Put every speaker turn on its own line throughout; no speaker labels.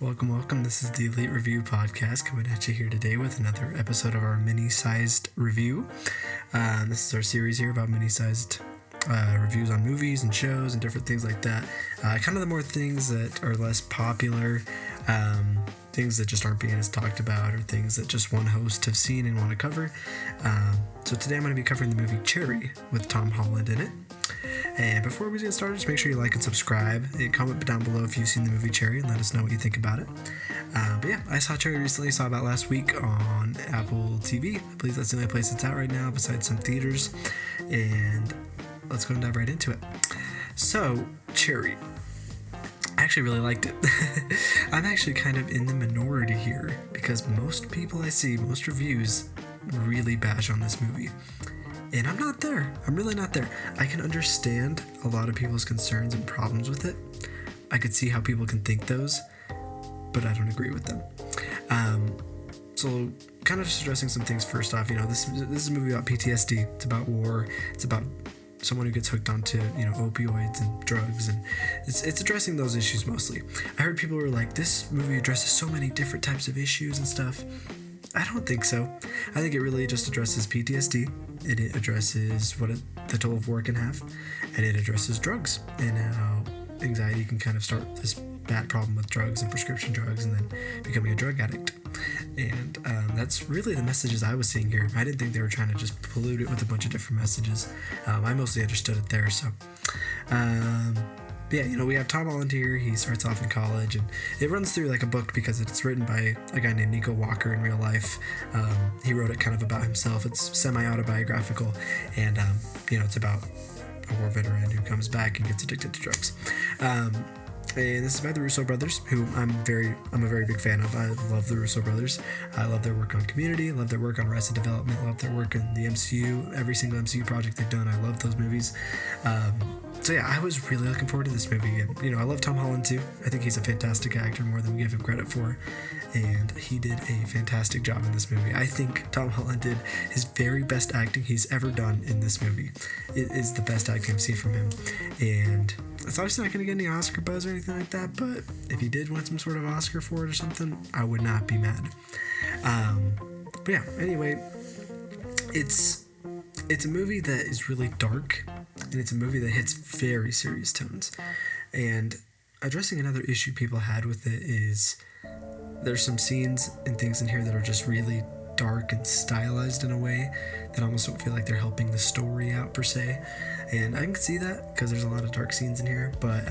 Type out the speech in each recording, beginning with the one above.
Welcome. This is the ELEET Review Podcast coming at you here today with another episode of our mini-sized review. This is our series here about mini-sized reviews on movies and shows and different things like that. Kind of the more things that are less popular, things that just aren't being as talked about, or things that just one host have seen and want to cover. So today I'm going to be covering the movie Cherry with Tom Holland in it. And before we get started, just make sure you like and subscribe and comment down below if you've seen the movie Cherry and let us know what you think about it. But yeah, I saw Cherry recently, saw about last week on Apple TV. I believe that's the only place it's at right now besides some theaters. And let's go and dive right into it. So, Cherry. I actually really liked it. I'm actually kind of in the minority here because most people I see, most reviews, really bash on this movie. And I'm not there. I'm really not there. I can understand a lot of people's concerns and problems with it. I could see how people can think those, but I don't agree with them. So kind of just addressing some things first off, this is a movie about PTSD. It's about war. It's about someone who gets hooked onto, opioids and drugs, and it's addressing those issues mostly. I heard people were like, this movie addresses so many different types of issues and stuff. I don't think so. I think it really just addresses PTSD. It addresses the toll of war can have, and it addresses drugs and how anxiety can kind of start this bad problem with drugs and prescription drugs and then becoming a drug addict. And that's really the messages I was seeing here. I didn't think they were trying to just pollute it with a bunch of different messages. I mostly understood it there, so... yeah, we have Tom Holland here. He starts off in college, and it runs through like a book because it's written by a guy named Nico Walker in real life. He wrote it kind of about himself. It's semi-autobiographical, and it's about a war veteran who comes back and gets addicted to drugs. And this is by the Russo Brothers, who I'm a very big fan of. I love the Russo Brothers. I love their work on Community, love their work on Arrested Development, love their work in the MCU, every single MCU project they've done. I love those movies. So yeah, I was really looking forward to this movie, and I love Tom Holland too. I think he's a fantastic actor, more than we give him credit for, and he did a fantastic job in this movie. I think Tom Holland did his very best acting he's ever done in this movie. It is the best acting I've seen from him, and it's obviously not going to get any Oscar buzz or anything like that, but if he did win some sort of Oscar for it or something, I would not be mad. But yeah, anyway, it's a movie that is really dark, and it's a movie that hits very serious tones. And addressing another issue people had with it is there's some scenes and things in here that are just really dark and stylized in a way that almost don't feel like they're helping the story out per se. And I can see that because there's a lot of dark scenes in here, but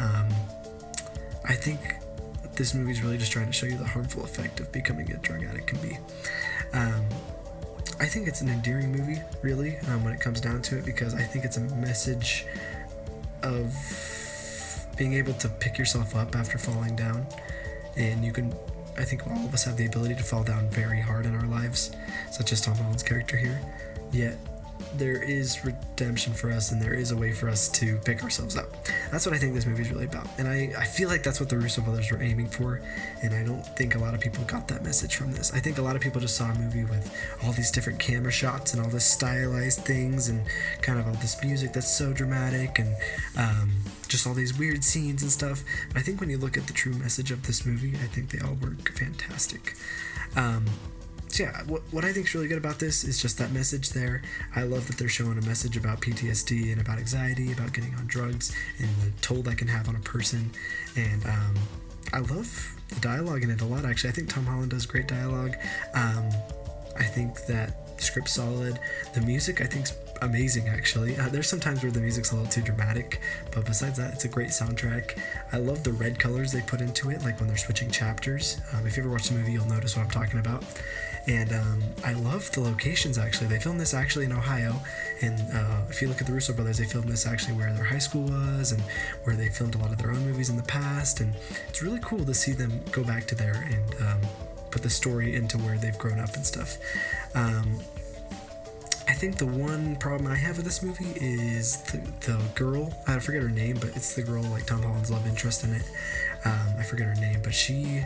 I think this movie's really just trying to show you the harmful effect of becoming a drug addict can be. I think it's an endearing movie, really, when it comes down to it, because I think it's a message of being able to pick yourself up after falling down. And I think all of us have the ability to fall down very hard in our lives, such as Tom Holland's character here. Yet, there is redemption for us, and there is a way for us to pick ourselves up. That's what I think this movie is really about. And I feel like that's what the Russo Brothers were aiming for, and I don't think a lot of people got that message from this. I think a lot of people just saw a movie with all these different camera shots and all this stylized things and kind of all this music that's so dramatic and just all these weird scenes and stuff. But I think when you look at the true message of this movie, I think they all work fantastic. So yeah, what I think is really good about this is just that message there. I love that they're showing a message about PTSD and about anxiety, about getting on drugs, and the toll that can have on a person. And I love the dialogue in it a lot, actually. I think Tom Holland does great dialogue. I think that the script's solid. The music, I think, is amazing, actually. There's some times where the music's a little too dramatic, but besides that, it's a great soundtrack. I love the red colors they put into it, like when they're switching chapters. If you ever watch the movie, you'll notice what I'm talking about. And I love the locations, actually. They filmed this actually in Ohio, and if you look at the Russo Brothers, they filmed this actually where their high school was and where they filmed a lot of their own movies in the past, and it's really cool to see them go back to there and put the story into where they've grown up and stuff. I think the one problem I have with this movie is the girl. I forget her name, but it's the girl, like Tom Holland's love interest in it. I forget her name, but she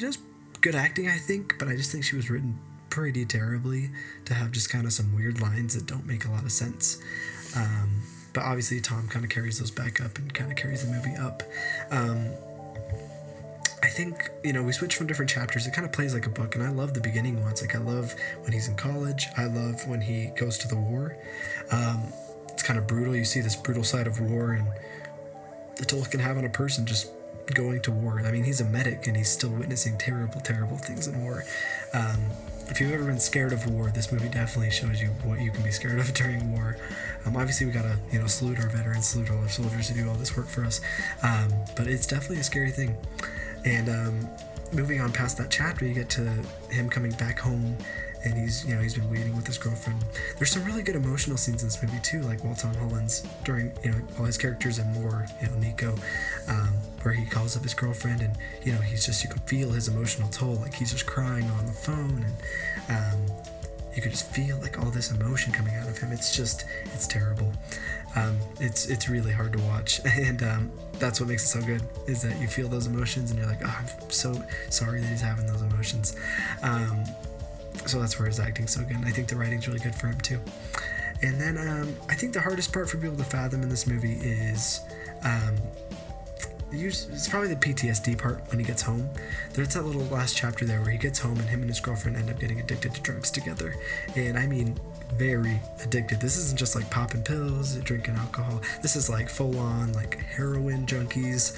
does good acting, I think, but I just think she was written pretty terribly to have just kind of some weird lines that don't make a lot of sense. But obviously Tom kind of carries those back up and kind of carries the movie up. I think, we switch from different chapters. It kind of plays like a book, and I love the beginning ones. Like, I love when he's in college. I love when he goes to the war. It's kind of brutal. You see this brutal side of war and the toll it can have on a person just going to war. I mean, he's a medic, and he's still witnessing terrible, terrible things in war. If you've ever been scared of war, this movie definitely shows you what you can be scared of during war. Obviously, we gotta, salute our veterans, salute all our soldiers who do all this work for us. But it's definitely a scary thing. And moving on past that chapter, you get to him coming back home, and he's been waiting with his girlfriend. There's some really good emotional scenes in this movie too, like while Tom Holland's during, while his character's in war, Nico, where he calls up his girlfriend, and he's just, you can feel his emotional toll, like he's just crying on the phone, and you could just feel like all this emotion coming out of him. It's terrible. It's really hard to watch, and that's what makes it so good, is that you feel those emotions, and you're like, oh, I'm so sorry that he's having those emotions. So that's where his acting's so good, and I think the writing's really good for him too. And then I think the hardest part for people to fathom in this movie is it's probably the PTSD part when he gets home. There's that little last chapter there where he gets home and him and his girlfriend end up getting addicted to drugs together. And I mean, very addicted. This isn't just like popping pills, drinking alcohol. This is like full on like heroin junkies,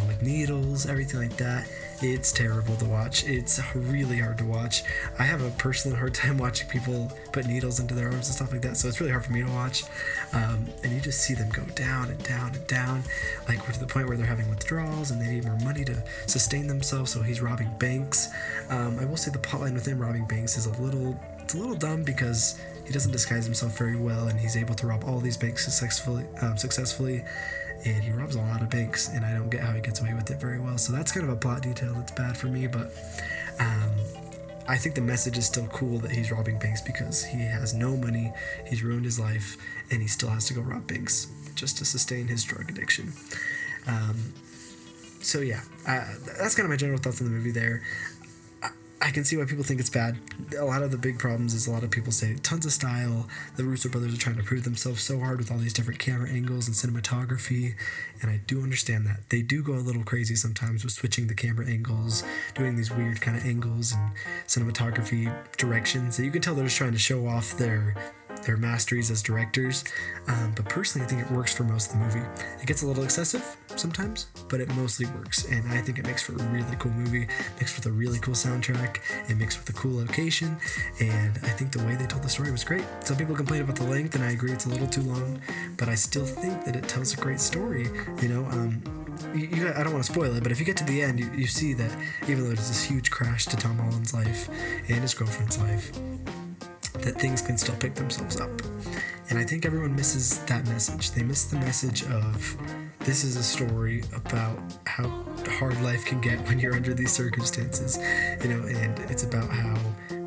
with needles, everything like that. It's terrible to watch. It's really hard to watch. I have a personal hard time watching people put needles into their arms and stuff like that, so it's really hard for me to watch. And you just see them go down and down and down, like we're to the point where they're having withdrawals and they need more money to sustain themselves, so he's robbing banks. I will say the plotline with him robbing banks is a little dumb, because he doesn't disguise himself very well, and he's able to rob all these banks successfully, and he robs a lot of banks, and I don't get how he gets away with it very well. So that's kind of a plot detail that's bad for me, but I think the message is still cool that he's robbing banks because he has no money, he's ruined his life, and he still has to go rob banks just to sustain his drug addiction. So yeah, that's kind of my general thoughts on the movie there. I can see why people think it's bad. A lot of the big problems is a lot of people say tons of style. The Russo Brothers are trying to prove themselves so hard with all these different camera angles and cinematography, and I do understand that. They do go a little crazy sometimes with switching the camera angles, doing these weird kind of angles and cinematography directions that you can tell they're just trying to show off their masteries as directors, but personally I think it works for most of the movie. It gets a little excessive sometimes, but it mostly works, and I think it makes for a really cool movie, mixed with a really cool soundtrack, and mixed with a cool location, and I think the way they told the story was great. Some people complain about the length, and I agree it's a little too long, but I still think that it tells a great story. I don't want to spoil it, but if you get to the end, you see that even though there's this huge crash to Tom Holland's life and his girlfriend's life, that things can still pick themselves up. And I think everyone misses that message. They miss the message of, this is a story about how hard life can get when you're under these circumstances, and it's about how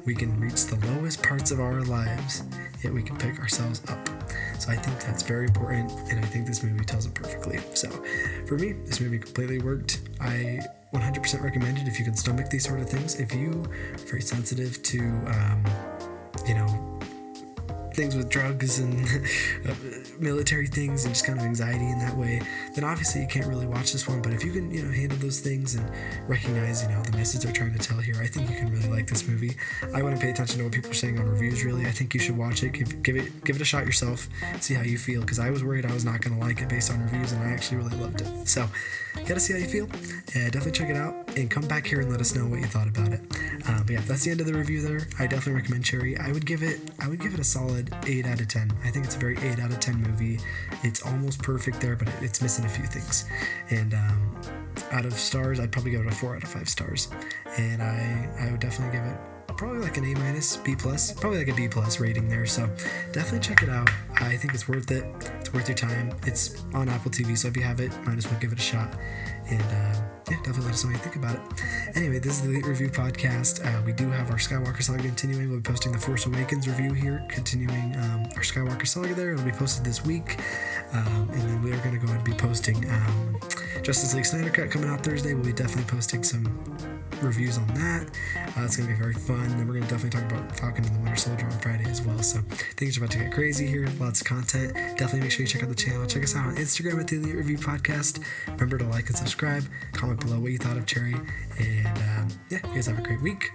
we can reach the lowest parts of our lives, yet we can pick ourselves up. So I think that's very important, and I think this movie tells it perfectly. So for me, this movie completely worked. I 100% recommend it if you can stomach these sort of things. If you are very sensitive to things with drugs and military things and just kind of anxiety in that way, then obviously you can't really watch this one. But if you can, handle those things and recognize, the message they're trying to tell here, I think you can really like this movie. I wouldn't pay attention to what people are saying on reviews, really. I think you should watch it, give it a shot yourself, see how you feel, because I was worried I was not going to like it based on reviews, and I actually really loved it. So, you gotta see how you feel. Definitely check it out, and come back here and let us know what you thought about it. But yeah, that's the end of the review there. I definitely recommend Cherry. I would give it a solid 8 out of 10. I think it's a very 8 out of 10 movie. It's almost perfect there, but it's missing a few things. And out of stars, I'd probably give it a 4 out of 5 stars. And I would definitely give it probably like an A-, B+, probably like a B+ rating there. So definitely check it out. I think it's worth it. It's worth your time. It's on Apple TV, so if you have it, might as well give it a shot. And definitely let us know what you think about it. Anyway, this is the ELEET Review Podcast. We do have our Skywalker saga continuing. We'll be posting the Force Awakens review here, continuing our Skywalker saga there. It'll be posted this week. And then we are going to go and be posting Justice League Snyder Cut coming out Thursday. We'll be definitely posting some reviews on that. It's going to be very fun. Then we're going to definitely talk about Falcon and the Winter Soldier on Friday as well. So things are about to get crazy here. Lots of content. Definitely make sure you check out the channel. Check us out on Instagram at the ELEET Review Podcast. Remember to like and subscribe. Comment below what you thought of Cherry. And you guys have a great week.